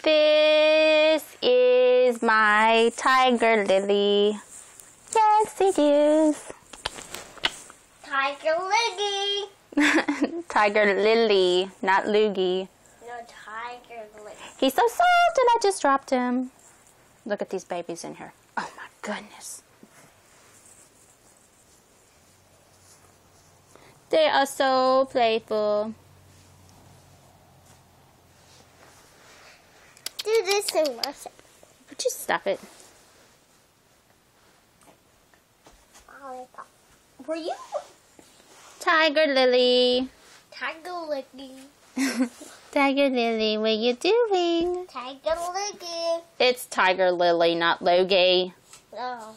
This is my tiger lily. Yes, it is. Tiger Lily. Tiger lily, not loogie. No, Tiger Lily. He's so soft and I just dropped him. Look at these babies in here. Oh my goodness. They are so playful. Do this and listen. Would you stop it? Were you Tiger lily. Tiger Lily? Tiger lily, what you doing? Tiger Lily. It's Tiger lily, not Logie. Oh.